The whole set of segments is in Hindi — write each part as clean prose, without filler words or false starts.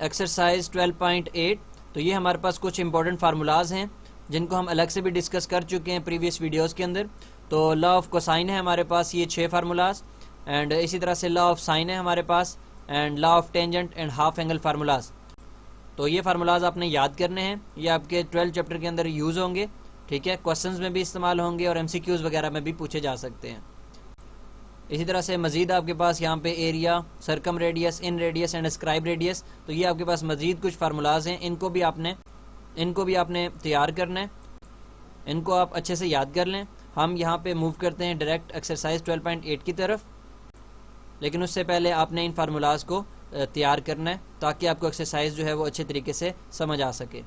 एक्सरसाइज 12.8। तो ये हमारे पास कुछ इंपॉर्टेंट फार्मूलाज हैं जिनको हम अलग से भी डिस्कस कर चुके हैं प्रीवियस वीडियोस के अंदर। तो लॉ ऑफ कोसाइन है हमारे पास ये 6 फार्मूलाज, एंड इसी तरह से लॉ ऑफ साइन है हमारे पास, and law of tangent and half angle formulas. तो ये फार्मूलाज आपने याद करने हैं, ये आपके 12 चैप्टर के अंदर यूज़ होंगे, ठीक है। क्वेश्चंस में भी इस्तेमाल होंगे और MCQs वगैरह में भी पूछे जा सकते हैं। इसी तरह से मज़ीद आपके पास यहाँ पे area, circumradius, inradius and scribe radius, तो ये आपके पास मज़ीद कुछ फार्मूलाज हैं, इनको भी आपने तैयार करना है, इनको आप अच्छे से याद कर लें। हम यहाँ पे मूव करते हैं डायरेक्ट एक्सरसाइज 12.8 की तरफ, लेकिन उससे पहले आपने इन फार्मूलाज को तैयार करना है ताकि आपको एक्सरसाइज जो है वो अच्छे तरीके से समझ आ सके।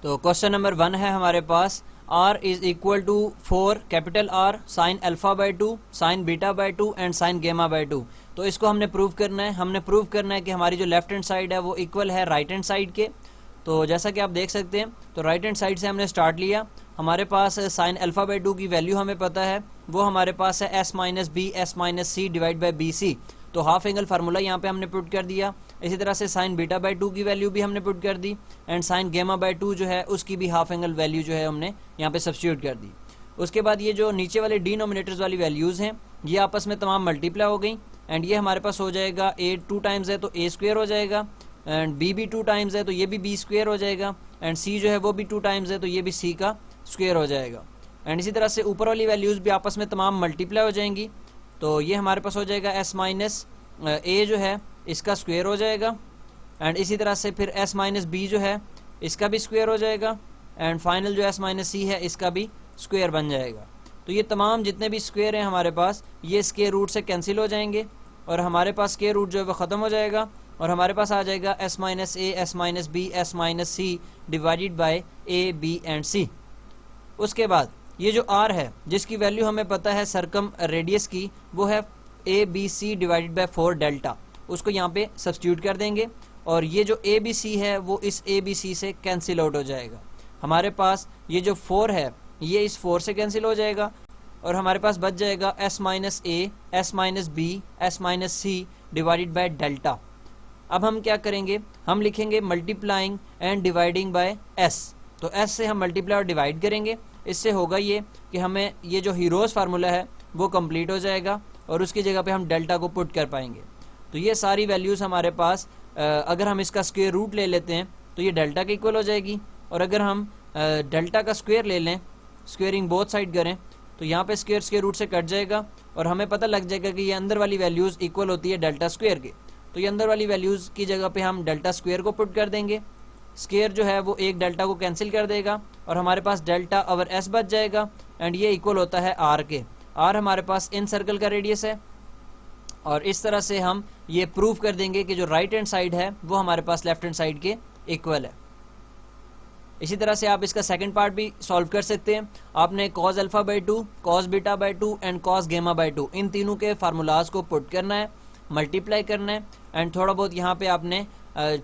तो क्वेश्चन नंबर 1 है हमारे पास, R is equal to 4 capital R sine alpha by 2 sine beta by 2 and sine gamma by 2। तो इसको हमने प्रूव करना है। हमने प्रूव करना है कि हमारी जो लेफ्ट हैंड साइड है वो इक्वल है राइट हैंड साइड के। तो जैसा कि आप देख सकते हैं, तो राइट हैंड साइड से हमने स्टार्ट लिया। हमारे पास साइन अल्फा बाई 2 की वैल्यू हमें पता है, वो हमारे पास है s minus B S minus C divide by B सी। तो हाफ एंगल फार्मूला यहाँ पे हमने पुट कर दिया। इसी तरह से साइन बीटा बाई 2 की वैल्यू भी हमने पुट कर दी, एंड साइन गेमा बाई 2 जो है उसकी भी हाफ एंगल वैल्यू जो है हमने यहाँ पे सब्स्टिट्यूट कर दी। उसके बाद ये जो नीचे वाले डिनोमिनेटर्स वाली वैल्यूज़ हैं ये आपस में तमाम मल्टीप्लाई हो गई, एंड ये हमारे पास हो जाएगा a 2 टाइम्स है तो a स्क्वेयर हो जाएगा, एंड b भी 2 टाइम्स है तो ये भी b स्क्वेयर हो जाएगा, एंड c जो है वो भी 2 टाइम्स है तो ये भी c का स्क्वेयर हो जाएगा। एंड इसी तरह से ऊपर वाली वैल्यूज़ भी आपस में तमाम मल्टीप्लाई हो जाएंगी। तो ये हमारे पास हो जाएगा s माइनस a जो है इसका स्क्वेयर हो जाएगा, एंड इसी तरह से फिर s माइनस बी जो है इसका भी स्क्वेयर हो जाएगा, एंड फाइनल जो s माइनस सी है इसका भी स्क्वेयर बन जाएगा। तो ये तमाम जितने भी स्क्वेयर हैं हमारे पास ये स्क्वेयर रूट से कैंसिल हो जाएंगे, और हमारे पास स्क्वेयर रूट जो है वो ख़त्म हो जाएगा, और हमारे पास आ जाएगा s minus A S minus B S minus C divided by a b and c। उसके बाद ये जो r है जिसकी वैल्यू हमें पता है सरकम रेडियस की, वो है a b c divided by 4 delta. उसको यहाँ पे सब्स्टिट्यूट कर देंगे, और ये जो a b c है वो इस a b c से कैंसिल आउट हो जाएगा। हमारे पास ये जो 4 है ये इस 4 से कैंसिल हो जाएगा, और हमारे पास बच जाएगा s minus a s minus b s minus c divided by delta. अब हम क्या करेंगे, हम लिखेंगे multiplying and dividing by s। तो s से हम मल्टीप्लाई और डिवाइड करेंगे, इससे होगा ये कि हमें ये जो हीरोज़ फार्मूला है वो कंप्लीट हो जाएगा, और उसकी जगह पे हम डेल्टा को पुट कर पाएंगे। तो ये सारी वैल्यूज़ हमारे पास अगर हम इसका स्क्वायर रूट ले लेते हैं तो ये डेल्टा के इक्वल हो जाएगी, और अगर हम डेल्टा का स्क्वायर ले लें, स्क्वेयरिंग बोथ साइड करें, तो यहाँ पे स्क्वायर रूट से कट जाएगा, और हमें पता लग जाएगा कि ये अंदर वाली वैल्यूज़ इक्वल होती है डेल्टा स्क्वायर के। तो ये अंदर वाली वैल्यूज़ की जगह पे हम डेल्टा स्क्वायर को पुट कर देंगे। स्क्वायर जो है वो एक डेल्टा को कैंसिल कर देगा, और हमारे पास डेल्टा ओवर s बच जाएगा, एंड ये इक्वल होता है r के। r हमारे पास इन सर्कल का रेडियस है, और इस तरह से हम ये प्रूव कर देंगे कि जो राइट हैंड साइड है वो हमारे पास लेफ्ट हैंड साइड के इक्वल है। इसी तरह से आप इसका सेकंड पार्ट भी सॉल्व कर सकते हैं। आपने cos alpha by 2, cos beta by 2 and cos गेमा बाई 2 इन तीनों के फार्मूलाज को पुट करना है, मल्टीप्लाई करना है, एंड थोड़ा बहुत यहाँ पे आपने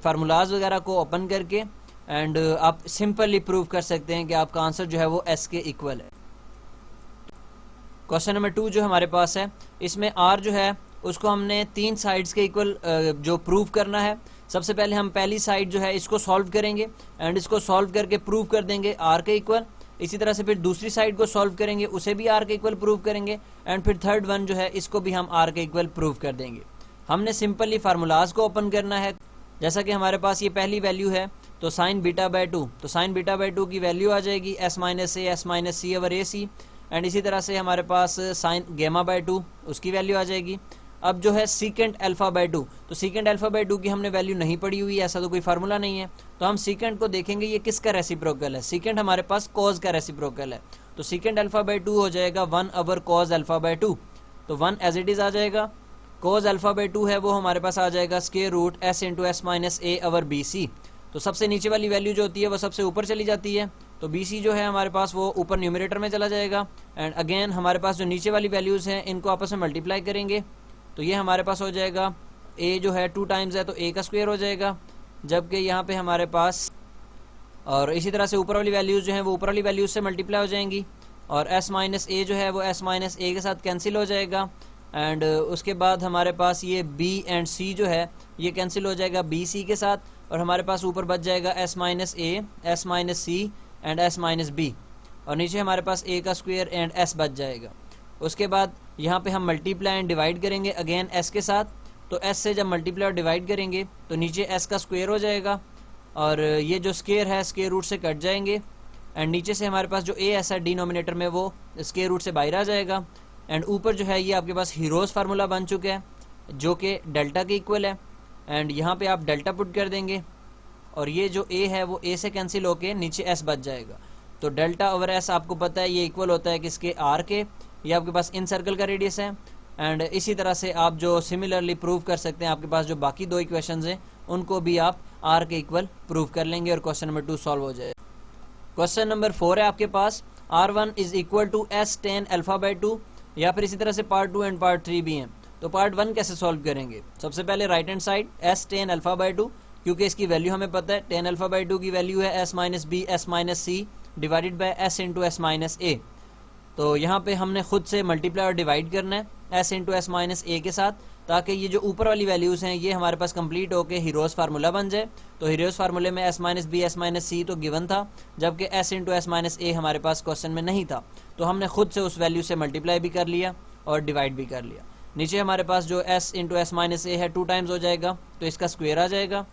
फार्मूलाज वगैरह को ओपन करके एंड आप सिंपली प्रूव कर सकते हैं कि आपका आंसर जो है वो s के इक्वल है। क्वेश्चन नंबर 2 जो हमारे पास है, इसमें r जो है उसको हमने 3 साइड्स के इक्वल जो प्रूव करना है। सबसे पहले हम पहली साइड जो है इसको सॉल्व करेंगे, एंड इसको सॉल्व करके प्रूव कर देंगे r के इक्वल। इसी तरह से फिर दूसरी साइड को सॉल्व करेंगे, उसे भी r के इक्वल प्रूव करेंगे, एंड फिर थर्ड वन जो है इसको भी हम r के इक्वल प्रूव कर देंगे। हमने सिंपली फार्मूलाज को ओपन करना है। जैसा कि हमारे पास ये पहली वैल्यू है, तो साइन बीटा बाई 2, तो साइन बीटा बाई 2 की वैल्यू आ जाएगी s minus A S minus C over A C, and इसी तरह से हमारे पास साइन गेमा बाई 2 उसकी वैल्यू आ जाएगी। अब जो है सीकेंट अल्फा बाई 2, तो सीकेंट अल्फा बाई 2 की हमने वैल्यू नहीं पड़ी हुई, ऐसा तो कोई फार्मूला नहीं है, तो हम सीकेंट को देखेंगे ये किसका रेसिप्रोकल है। सीकेंट हमारे पास कॉज का रेसिप्रोकल है, तो सीकेंट अल्फा बाई 2 हो जाएगा 1 ओवर कॉज अल्फा बाई 2, तो 1 एज इट इज़ आ जाएगा। कॉज अल्फा बाई 2 है वो हमारे पास आ जाएगा square root s into s minus a over B C. तो सबसे नीचे वाली वैल्यू जो होती है वो सबसे ऊपर चली जाती है, तो बी सी जो है हमारे पास वो ऊपर न्यूमरेटर में चला जाएगा, एंड अगेन हमारे पास जो नीचे वाली वैल्यूज़ हैं इनको आपस में मल्टीप्लाई करेंगे, तो ये हमारे पास हो जाएगा a जो है 2 टाइम्स है तो a का स्क्वायर हो जाएगा, जबकि यहाँ पे हमारे पास, और इसी तरह से ऊपर वाली वैल्यूज़ जो हैं वो ऊपर वाली वैल्यूज़ से मल्टीप्लाई हो जाएंगी, और s माइनस ए जो है वो s माइनस ए के साथ कैंसिल हो जाएगा, एंड उसके बाद हमारे पास ये बी एंड सी जो है ये कैंसिल हो जाएगा बी सी के साथ, और हमारे पास ऊपर बच जाएगा S minus A, S minus C and S minus B, और नीचे हमारे पास ए का स्क्वायर एंड एस बच जाएगा। उसके बाद यहाँ पे हम मल्टीप्लाई एंड डिवाइड करेंगे अगेन एस के साथ, तो एस से जब मल्टीप्लाई और डिवाइड करेंगे तो नीचे एस का स्क्वायर हो जाएगा, और ये जो स्क्वायर है स्क्वायर रूट से कट जाएंगे, एंड नीचे से हमारे पास जो ए एस है डिनोमिनेटर में वो स्क्वायर रूट से बाहर आ जाएगा, एंड ऊपर जो है ये आपके पास हीरोज फार्मूला बन चुका है जो कि डेल्टा के इक्वल है, एंड यहाँ पे आप डेल्टा पुट कर देंगे, और ये जो ए है वो ए से कैंसिल होके नीचे एस बच जाएगा। तो डेल्टा ओवर एस आपको पता है ये इक्वल होता है किसके, आर के, ये आपके पास इन सर्कल का रेडियस है। एंड इसी तरह से आप जो सिमिलरली प्रूव कर सकते हैं, आपके पास जो बाकी दो इक्वेशंस हैं उनको भी आप आर के इक्वल प्रूव कर लेंगे और क्वेश्चन नंबर 2 सॉल्व हो जाए। क्वेश्चन नंबर 4 है आपके पास, R1 is equal to S tan alpha by 2, या फिर इसी तरह से पार्ट 2 एंड पार्ट 3 भी हैं। तो पार्ट 1 कैसे सॉल्व करेंगे, सबसे पहले right hand side S tan alpha by 2, क्योंकि इसकी वैल्यू हमें पता है, टेन अल्फा बाई 2 की वैल्यू है s minus B S minus C divided by s into s minus a. तो यहाँ पे हमने खुद से मल्टीप्लाई और डिवाइड करना है एस इंटू एस माइनस ए के साथ, ताकि ये जो ऊपर वाली वैल्यूज़ हैं ये हमारे पास कंप्लीट होके हीरोज फार्मूला बन जाए। तो हीरोज फार्मूले में s minus B S minus c तो गिवन था, जबकि s into s minus a हमारे पास क्वेश्चन में नहीं था, तो हमने खुद से उस वैल्यू से मल्टीप्लाई भी कर लिया और डिवाइड भी कर लिया। नीचे हमारे पास जो एस इंटू एस माइनस ए है 2 टाइम्स हो जाएगा, तो इसका स्क्वेयर आ जाएगा,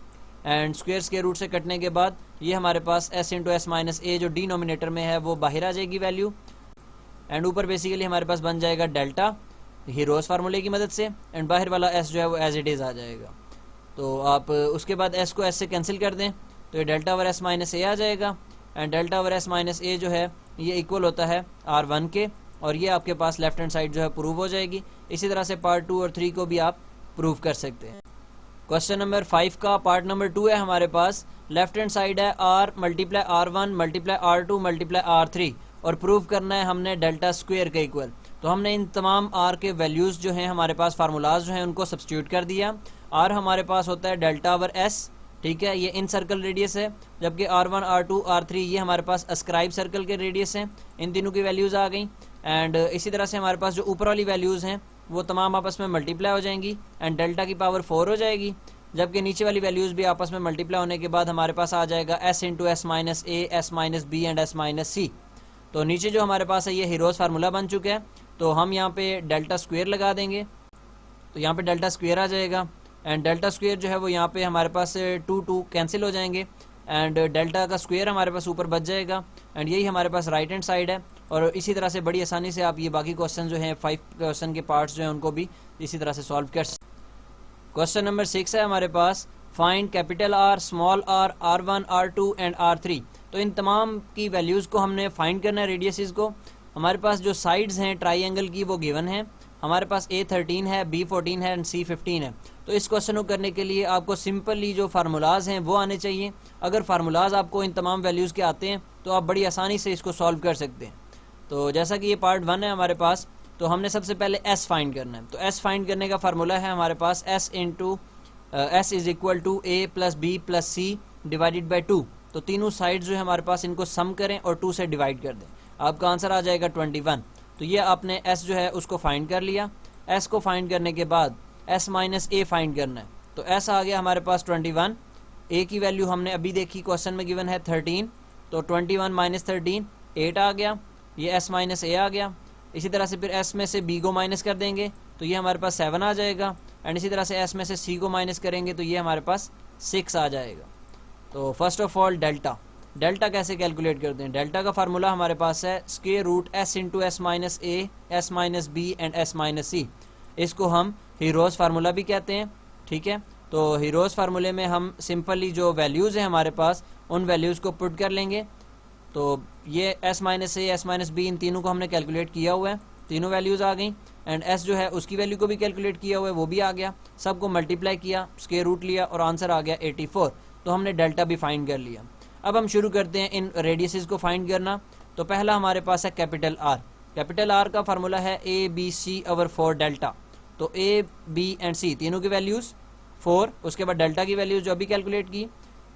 एंड स्क्वेयर के रूट से कटने के बाद ये हमारे पास S into s minus a जो डिनोमिनेटर में है वो बाहर आ जाएगी वैल्यू, एंड ऊपर बेसिकली हमारे पास बन जाएगा डेल्टा हीरोज फार्मूले की मदद से, एंड बाहर वाला एस जो है वो एज इट इज़ आ जाएगा। तो आप उसके बाद एस को एस से कैंसिल कर दें तो ये delta over s minus a आ जाएगा, and delta over s minus a जो है ये इक्वल होता है R1 के, और ये आपके पास लेफ्ट हैंड साइड जो है प्रूव हो जाएगी। इसी तरह से पार्ट 2 और 3 को भी आप प्रूव कर सकते हैं। क्वेश्चन नंबर 5 का पार्ट नंबर 2 है हमारे पास, लेफ्ट हैंड साइड है R multiply R1 multiply R2 multiply R3, और प्रूव करना है हमने डेल्टा स्क्वायर के इक्वल। तो हमने इन तमाम R के वैल्यूज़ जो हैं हमारे पास फार्मूलाज जो हैं उनको सब्स्टिट्यूट कर दिया। R हमारे पास होता है डेल्टा ओवर S, ठीक है, ये इन सर्कल रेडियस है, जबकि R1 R2 R3 ये हमारे पास अस्क्राइब सर्कल के रेडियस हैं। इन तीनों की वैल्यूज़ आ गई, एंड इसी तरह से हमारे पास जो ऊपर वाली वैल्यूज़ हैं वो तमाम आपस में मल्टीप्लाई हो जाएंगी, एंड डेल्टा की पावर 4 हो जाएगी, जबकि नीचे वाली वैल्यूज़ भी आपस में मल्टीप्लाई होने के बाद हमारे पास आ जाएगा s into s minus A, S minus b and S minus c. तो नीचे जो हमारे पास है ये हीरोज फार्मूला बन चुका है, तो हम यहाँ पे डेल्टा स्क्वायर लगा देंगे, तो यहाँ पे डेल्टा स्क्वायर आ जाएगा, एंड डेल्टा स्क्वायर जो है वो यहाँ पे हमारे पास 2 कैंसिल हो जाएंगे, एंड डेल्टा का स्क्वायर हमारे पास ऊपर बच जाएगा, एंड यही हमारे पास राइट हैंड साइड है। और इसी तरह से बड़ी आसानी से आप ये बाकी क्वेश्चन जो हैं 5 क्वेश्चन के पार्ट्स जो हैं उनको भी इसी तरह से सॉल्व कर सकते। क्वेश्चन नंबर 6 है हमारे पास, find capital R, small r, R1 R2 and R3। तो इन तमाम की वैल्यूज़ को हमने फाइंड करना है, रेडियसिस को। हमारे पास जो साइड्स हैं ट्राइंगल की वो गिवन है, हमारे पास A13 है, B14 है एंड C15 है। तो इस क्वेश्चन को करने के लिए आपको सिंपली जो फार्मूलाज हैं वो आने चाहिए। अगर फार्मूलाज आपको इन तमाम वैल्यूज़ के आते हैं तो आप बड़ी आसानी से इसको सॉल्व कर सकते हैं। तो जैसा कि ये पार्ट 1 है हमारे पास, तो हमने सबसे पहले S फाइंड करना है। तो S फाइंड करने का फार्मूला है हमारे पास S into S is equal to A plus B plus C divided by 2। तो तीनों साइड्स जो है हमारे पास इनको सम करें और 2 से डिवाइड कर दें, आपका आंसर आ जाएगा 21। तो ये आपने S जो है उसको फाइंड कर लिया। S को फाइंड करने के बाद S माइनस A फाइंड करना है। तो S आ गया हमारे पास 21, A की वैल्यू हमने अभी देखी, क्वेश्चन में गिवन है 13, तो 21 माइनस 13 8 आ गया, ये S माइनस A आ गया। इसी तरह से फिर S में से B को माइनस कर देंगे तो ये हमारे पास 7 आ जाएगा, एंड इसी तरह से S में से C को माइनस करेंगे तो ये हमारे पास 6 आ जाएगा। तो फर्स्ट ऑफ ऑल डेल्टा कैसे कैलकुलेट करते हैं। डेल्टा का फार्मूला हमारे पास है square root S into s minus A, S minus b and S minus c. इसको हम हीरोज फार्मूला भी कहते हैं, ठीक है। तो हीरोज फार्मूले में हम सिंपली जो वैल्यूज़ हैं हमारे पास उन वैल्यूज़ को पुट कर लेंगे। तो ये एस माइनस ए, एस माइनस बी, इन तीनों को हमने कैलकुलेट किया हुआ है, तीनों वैल्यूज़ आ गई, एंड एस जो है उसकी वैल्यू को भी कैलकुलेट किया हुआ है, वो भी आ गया। सबको मल्टीप्लाई किया, स्क्वायर रूट लिया और आंसर आ गया 84। तो हमने डेल्टा भी फाइंड कर लिया। अब हम शुरू करते हैं इन रेडियसेस को फाइंड करना। तो पहला हमारे पास है कैपिटल आर। कैपिटल आर का फार्मूला है A B C over 4 delta. तो ए बी एंड सी तीनों की वैल्यूज़ 4, उसके बाद डेल्टा की वैल्यूज़ जो अभी कैलकुलेट की,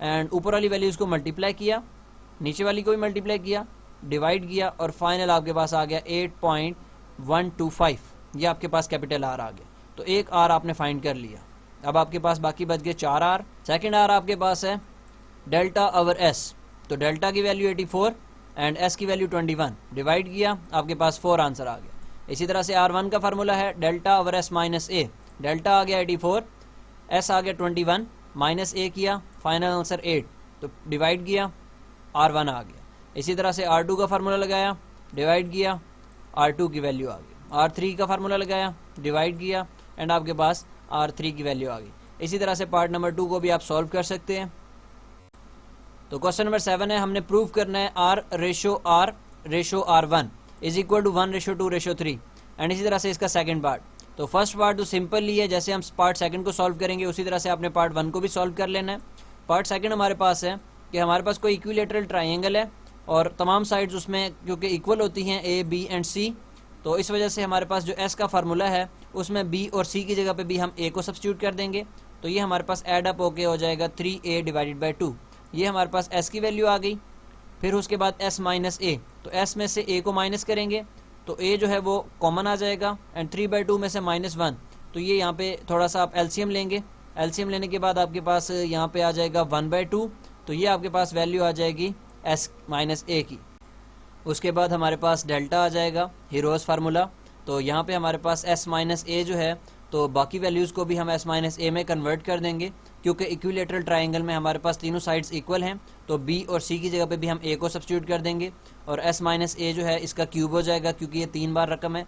एंड ऊपर वाली वैल्यूज़ को मल्टीप्लाई किया, नीचे वाली को भी मल्टीप्लाई किया, डिवाइड किया, और फाइनल आपके पास आ गया 8.125। ये आपके पास कैपिटल आर आ गया। तो एक आर आपने फाइंड कर लिया। अब आपके पास बाकी बच गए 4 आर। सेकेंड आर आपके पास है डेल्टा ओवर एस। तो डेल्टा की वैल्यू 84 एंड एस की वैल्यू 21, डिवाइड किया, आपके पास 4 आंसर आ गया। इसी तरह से R1 का फार्मूला है डेल्टा ओवर एस माइनस ए। डेल्टा आ गया 84, एस आ गया 21, माइनस ए किया, फाइनल आंसर 8, तो डिवाइड किया, R1 आ गया। इसी तरह से R2 का फार्मूला लगाया, डिवाइड किया, R2 की वैल्यू आ गई। R3 का फार्मूला लगाया, डिवाइड किया, एंड आपके पास R3 की वैल्यू आ गई। इसी तरह से पार्ट नंबर 2 को भी आप सॉल्व कर सकते हैं। तो क्वेश्चन नंबर 7 है, हमने प्रूव करना है R ratio R1 is equal to 1:2:3 and इसी तरह से इसका सेकंड पार्ट। तो फर्स्ट पार्ट तो सिंपल ही है, जैसे हम पार्ट सेकंड को सॉल्व करेंगे उसी तरह से आपने पार्ट 1 को भी सॉल्व कर लेना है। पार्ट सेकंड हमारे पास है कि हमारे पास कोई इक्विलेटरल ट्राइंगल है और तमाम साइड्स उसमें क्योंकि इक्वल होती हैं A, B एंड C, तो इस वजह से हमारे पास जो S का फार्मूला है उसमें B और C की जगह पे भी हम A को सब्स्टिट्यूट कर देंगे। तो ये हमारे पास एड अप होके हो जाएगा 3A डिवाइडेड बाई 2। ये हमारे पास S की वैल्यू आ गई। फिर उसके बाद S माइनस A, तो S में से A को माइनस करेंगे तो A जो है वो कॉमन आ जाएगा एंड 3/2 में से -1, तो ये यहाँ पे थोड़ा सा आप एलसीएम लेंगे। एलसीएम लेने के बाद आपके पास यहाँ पे आ जाएगा 1/2, तो ये आपके पास वैल्यू आ जाएगी S माइनस A की। उसके बाद हमारे पास डेल्टा आ जाएगा, हीरोज फार्मूला। तो यहाँ पे हमारे पास S माइनस A जो है, तो बाकी वैल्यूज़ को भी हम S माइनस A में कन्वर्ट कर देंगे क्योंकि इक्विलेटरल ट्राइंगल में हमारे पास तीनों साइड्स इक्वल हैं। तो B और C की जगह पे भी हम A को सब्स्टिट्यूट कर देंगे और S माइनस A जो है इसका क्यूब हो जाएगा क्योंकि ये 3 बार रकम है।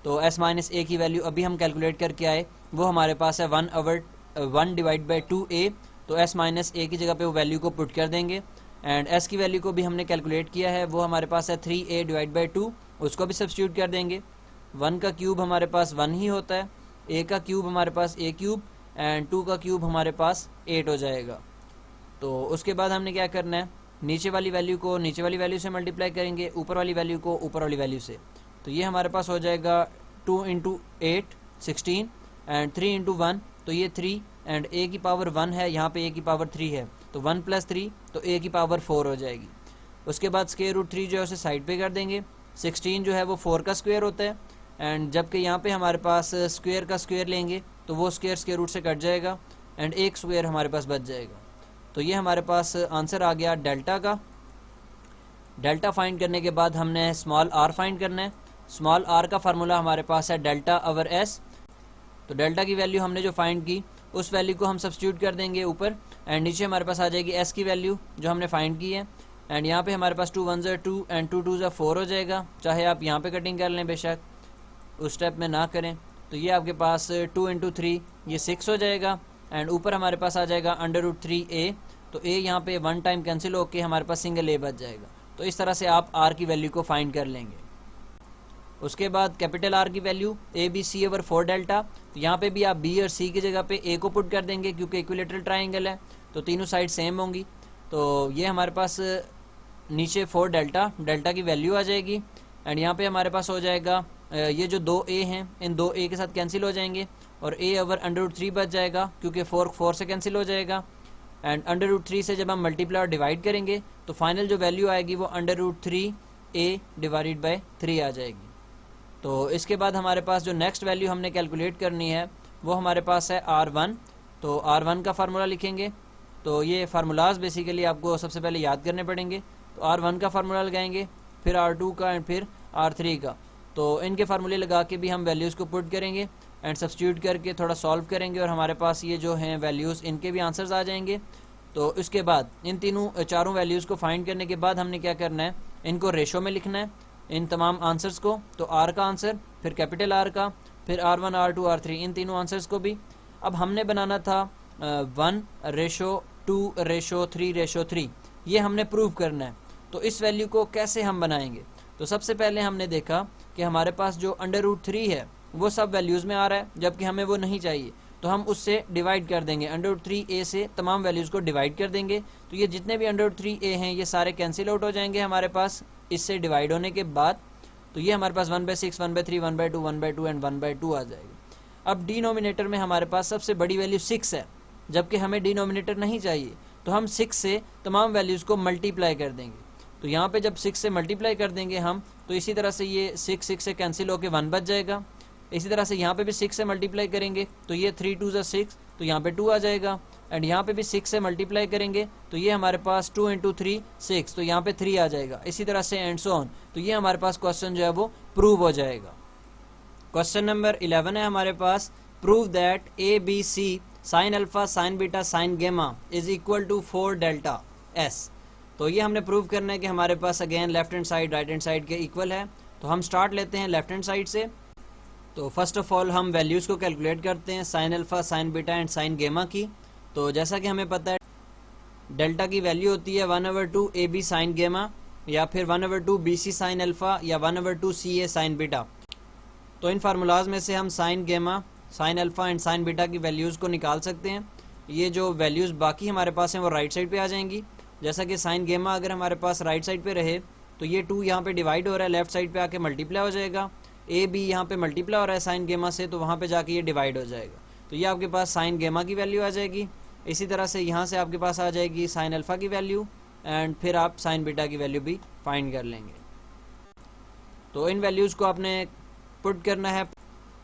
तो S माइनस A की वैल्यू अभी हम कैलकुलेट करके आए, वो हमारे पास है 1 डिवाइड बाई 2A। तो S माइनस A की जगह पे वो वैल्यू को पुट कर देंगे एंड S की वैल्यू को भी हमने कैलकुलेट किया है, वो हमारे पास है 3A डिवाइड बाई 2, उसको भी सब्स्टिट्यूट कर देंगे। 1 का क्यूब हमारे पास 1 ही होता है, A का क्यूब हमारे पास A क्यूब एंड 2 का क्यूब हमारे पास 8 हो जाएगा। तो उसके बाद हमने क्या करना है, नीचे वाली वैल्यू को नीचे वाली वैल्यू से मल्टीप्लाई करेंगे, ऊपर वाली वैल्यू को ऊपर वाली वैल्यू से। तो ये हमारे पास हो जाएगा 2 × 8 16 एंड 3 × 1, तो ये 3 एंड A की पावर 1 है, यहाँ पे A की पावर 3 है, तो 1 + 3 तो A की पावर 4 हो जाएगी। उसके बाद स्क्वायर-रूट 3 जो है उसे साइड पे कर देंगे। 16 जो है वो 4 का स्क्वायर होता है एंड जबकि यहाँ पे हमारे पास स्क्वायर का स्क्वायर लेंगे तो वो स्क्वायर रूट से कट जाएगा एंड एक स्क्वायर हमारे पास बच जाएगा। तो ये हमारे पास आंसर आ गया डेल्टा का। डेल्टा फाइंड करने के बाद हमने स्मॉल r फाइंड करना है। स्मॉल r का फार्मूला हमारे पास है डेल्टा ओवर s। तो डेल्टा की वैल्यू हमने जो फाइंड की उस वैल्यू को हम सब्स्टिट्यूट कर देंगे ऊपर एंड नीचे हमारे पास आ जाएगी s की वैल्यू जो हमने फाइंड की है एंड यहाँ पे हमारे पास 2 1 = 2 एंड 2 2 = 4 हो जाएगा। चाहे आप यहाँ पे कटिंग कर लें, बेशक उस स्टेप में ना करें। तो ये आपके पास 2 × 3 ये 6 हो जाएगा एंड ऊपर हमारे पास आ जाएगा √3a। तो a यहाँ पे 1 टाइम कैंसिल होके हमारे पास सिंगल a बच जाएगा। तो इस तरह से आप r की वैल्यू को फाइंड कर लेंगे। उसके बाद कैपिटल R की वैल्यू ABC/4 डेल्टा। तो यहाँ पे भी आप B और C की जगह पे A को पुट कर देंगे क्योंकि इक्विलेटरल ट्राइंगल है तो तीनों साइड सेम होंगी। तो ये हमारे पास नीचे 4 डेल्टा की वैल्यू आ जाएगी एंड यहाँ पे हमारे पास हो जाएगा ये जो 2a हैं इन 2a के साथ कैंसिल हो जाएंगे और a ओवर √3 बच जाएगा क्योंकि 4 से कैंसिल हो जाएगा एंड √3 से जब हम मल्टीप्लाई और डिवाइड करेंगे तो फाइनल जो वैल्यू आएगी वो √3a डिवाइडेड बाई 3 आ जाएगी। तो इसके बाद हमारे पास जो नेक्स्ट वैल्यू हमने कैलकुलेट करनी है वो हमारे पास है R1। तो R1 का फार्मूला लिखेंगे। तो ये फार्मूलाज बेसिकली आपको सबसे पहले याद करने पड़ेंगे। तो R1 का फार्मूला लगाएंगे, फिर R2 का एंड फिर R3 का। तो इनके फार्मूले लगा के भी हम वैल्यूज़ को पुट करेंगे एंड सब्स्टिट्यूट करके थोड़ा सॉल्व करेंगे और हमारे पास ये जो हैं वैल्यूज़ इनके भी आंसर्स आ जाएंगे। तो इसके बाद इन चारों वैल्यूज़ को फाइंड करने के बाद हमने क्या करना है, इनको रेशो में लिखना है इन तमाम आंसर्स को। तो R का आंसर, फिर कैपिटल R का, फिर R1 R2 R3 इन तीनों आंसर्स को भी। अब हमने बनाना था 1:2:3:3, ये हमने प्रूव करना है। तो इस वैल्यू को कैसे हम बनाएंगे, तो सबसे पहले हमने देखा कि हमारे पास जो √3 है वो सब वैल्यूज़ में आ रहा है जबकि हमें वो नहीं चाहिए। तो हम उससे डिवाइड कर देंगे, √3a से तमाम वैल्यूज़ को डिवाइड कर देंगे। तो ये जितने भी √3a हैं ये सारे कैंसिल आउट हो जाएंगे हमारे पास इससे डिवाइड होने के बाद। तो ये हमारे पास 1/6 1/3 1/2 1/2 एंड 1/2 आ जाएगा। अब डिनोमिनेटर में हमारे पास सबसे बड़ी वैल्यू 6 है जबकि हमें डिनोमिनेटर नहीं चाहिए, तो हम 6 से तमाम वैल्यूज़ को मल्टीप्लाई कर देंगे। तो यहाँ पे जब 6 से मल्टीप्लाई कर देंगे हम, तो इसी तरह से ये 6 से कैंसिल होकर 1 बच जाएगा। इसी तरह से यहाँ पे भी 6 से मल्टीप्लाई करेंगे तो ये 3 2 ज़ा 6, तो यहाँ पे 2 आ जाएगा। एंड यहाँ पे भी 6 से मल्टीप्लाई करेंगे तो ये हमारे पास 2 इंटू 3 6, तो यहाँ पे 3 आ जाएगा। इसी तरह से एंड सो ऑन, तो ये हमारे पास क्वेश्चन जो है वो प्रूव हो जाएगा। क्वेश्चन नंबर 11 है हमारे पास, prove that a B c sine alpha sine beta sine gamma is equal to 4 delta s. तो ये हमने प्रूव करना है कि हमारे पास again left hand side right hand side के इक्वल है। तो हम स्टार्ट लेते हैं लेफ्ट हैंड साइड से। तो फर्स्ट ऑफ ऑल हम वैल्यूज़ को कैलकुलेट करते हैं sine alpha sine beta and sine gamma की। तो जैसा कि हमें पता है डेल्टा की वैल्यू होती है 1/2 ए बी साइन गेमा, या फिर 1/2 बी सी साइन अल्फा, या 1/2 सी ए साइन बीटा। तो इन फार्मूलाज में से हम साइन गेमा sine alpha and sign beta की वैल्यूज़ को निकाल सकते हैं। ये जो वैल्यूज़ बाकी हमारे पास हैं वो राइट साइड पे आ जाएंगी। जैसा कि साइन गेमा अगर हमारे पास राइट साइड पे रहे तो ये 2 यहाँ पे डिवाइड हो रहा है, लेफ्ट साइड पे आके मल्टीप्लाई हो जाएगा। ए बी यहाँ पे मल्टीप्लाई हो रहा है साइन गेमा से, तो वहाँ पे जाके ये डिवाइड हो जाएगा। तो ये आपके पास साइन गेमा की वैल्यू आ जाएगी। इसी तरह से यहाँ से आपके पास आ जाएगी साइन अल्फ़ा की वैल्यू, एंड फिर आप साइन बीटा की वैल्यू भी फाइंड कर लेंगे। तो इन वैल्यूज़ को आपने पुट करना है।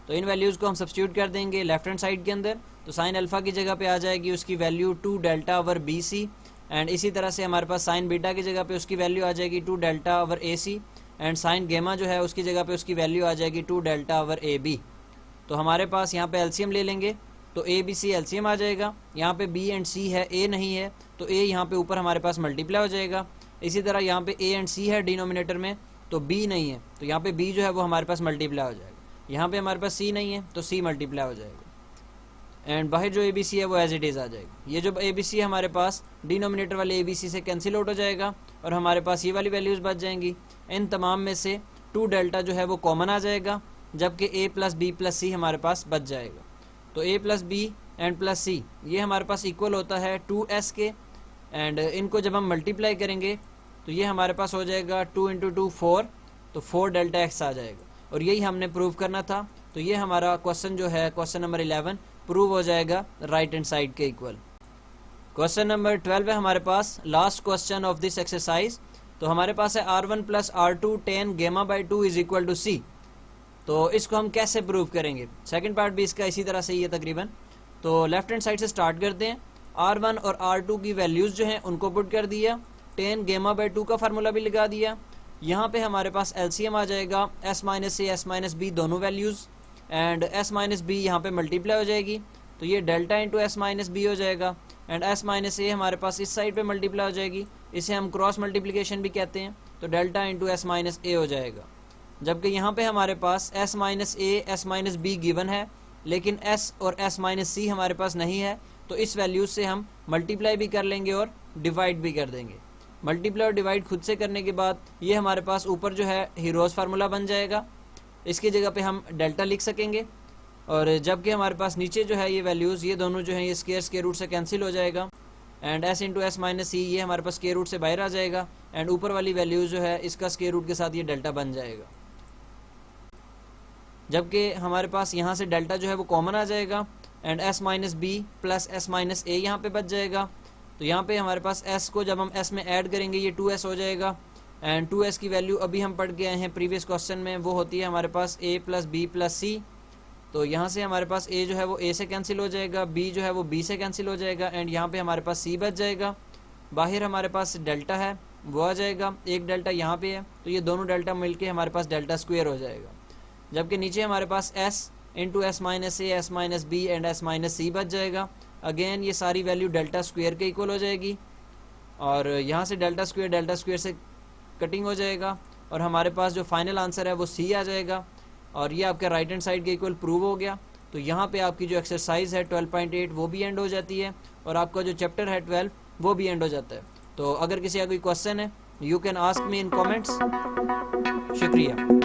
तो इन वैल्यूज़ को हम सब्स्टिट्यूट कर देंगे लेफ्ट हैंड साइड के अंदर। तो साइन अल्फ़ा की जगह पे आ जाएगी उसकी value 2 delta over B C, and इसी तरह से हमारे पास साइन बीटा की जगह पे उसकी वैल्यू आ जाएगी 2 delta over A C, and sine gamma जो है उसकी जगह पे उसकी वैल्यू आ जाएगी 2 डेल्टा ओवर ए बी। तो हमारे पास यहाँ पे एलसीएम ले लेंगे तो ए बी सी एलसीएम आ जाएगा। यहाँ पे बी एंड सी है, ए नहीं है, तो ए यहाँ पे ऊपर हमारे पास मल्टीप्लाई हो जाएगा। इसी तरह यहाँ पे ए एंड सी है डिनोमिनेटर में, तो बी नहीं है, तो यहाँ पे बी जो है वो हमारे पास मल्टीप्लाई हो जाएगा। यहाँ पे हमारे पास सी नहीं है तो सी मल्टीप्लाई हो जाएगा, एंड बाहर जो ए बी सी है वो एज इट इज़ आ जाएगी। ये जो ए बी सी है हमारे पास डिनोमिनेटर वाले ए बी सी से कैंसिल आउट हो जाएगा, और हमारे पास ये वाली वैल्यूज़ बच जाएंगी। इन तमाम में से 2 डेल्टा जो है वो कॉमन आ जाएगा, जबकि ए प्लस बी प्लस सी हमारे पास बच जाएगा। तो ए प्लस बी एंड प्लस सी ये हमारे पास इक्वल होता है 2s के, एंड इनको जब हम मल्टीप्लाई करेंगे तो ये हमारे पास हो जाएगा 2 इंटू 2 4, तो 4 डेल्टा एक्स आ जाएगा। और यही हमने प्रूव करना था। तो ये हमारा क्वेश्चन जो है क्वेश्चन नंबर 11 प्रूव हो जाएगा राइट हैंड साइड के इक्वल। क्वेश्चन नंबर 12 है हमारे पास, last question of this exercise. तो हमारे पास है R1 plus R2 10 gamma by 2 is equal to C। तो इसको हम कैसे प्रूव करेंगे? सेकंड पार्ट भी इसका इसी तरह से ही है तकरीबन। तो लेफ्ट हैंड साइड से स्टार्ट करते हैं। R1 और R2 की वैल्यूज़ जो हैं उनको पुट कर दिया, 10 गेमा बाई 2 का फार्मूला भी लगा दिया। यहाँ पे हमारे पास एलसीएम आ जाएगा s minus A S minus b दोनों values, and s minus b यहाँ पे मल्टीप्लाई हो जाएगी, तो ये delta into s minus b हो जाएगा, एंड s माइनस ए हमारे पास इस साइड पे मल्टीप्लाई हो जाएगी, इसे हम क्रॉस मल्टीप्लिकेशन भी कहते हैं, तो डेल्टा इंटू एस माइनस ए हो जाएगा। जबकि यहाँ पे हमारे पास s minus A S minus be given है, लेकिन s और s माइनस सी हमारे पास नहीं है, तो इस वैल्यूज़ से हम मल्टीप्लाई भी कर लेंगे और डिवाइड भी कर देंगे। मल्टीप्लाई और डिवाइड खुद से करने के बाद ये हमारे पास ऊपर जो है हीरोज़ फार्मूला बन जाएगा, इसकी जगह पे हम डेल्टा लिख सकेंगे। और जबकि हमारे पास नीचे जो है ये वैल्यूज़ ये दोनों जो है ये स्क्वायर रूट से कैंसिल हो जाएगा, and s into s minus c ये हमारे पास स्क्वायर रूट से बाहर आ जाएगा, एंड ऊपर वाली वैल्यूज़ जो है इसका स्क्वायर रूट के साथ ये डेल्टा बन जाएगा। जबकि हमारे पास यहाँ से डेल्टा जो है वो कॉमन आ जाएगा, and s minus b plus s minus a यहाँ पे बच जाएगा। तो यहाँ पे हमारे पास s को जब हम s में ऐड करेंगे ये 2s हो जाएगा, एंड 2s की वैल्यू अभी हम पढ़ के आए हैं प्रीवियस क्वेश्चन में, वो होती है हमारे पास a प्लस बी प्लस सी। तो यहाँ से हमारे पास a जो है वो a से कैंसिल हो जाएगा, b जो है वो b से कैंसिल हो जाएगा, एंड यहाँ पे हमारे पास c बच जाएगा। बाहर हमारे पास डेल्टा है वो आ जाएगा, एक डेल्टा यहाँ पे है, तो ये दोनों डेल्टा मिलके हमारे पास डेल्टा स्क्वायर हो जाएगा। जबकि नीचे हमारे पास s into s minus A S minus b and S minus c बच जाएगा। अगेन ये सारी वैल्यू डेल्टा स्क्वायर के इक्वल हो जाएगी, और यहाँ से डेल्टा स्क्वायर से कटिंग हो जाएगा, और हमारे पास जो फाइनल आंसर है वो सी आ जाएगा, और ये आपका राइट हैंड साइड के इक्वल प्रूव हो गया। तो यहाँ पे आपकी जो एक्सरसाइज है 12.8 वो भी एंड हो जाती है, और आपका जो चैप्टर है 12 वो भी एंड हो जाता है। तो अगर किसी का कोई क्वेश्चन है you can ask me in comments. शुक्रिया।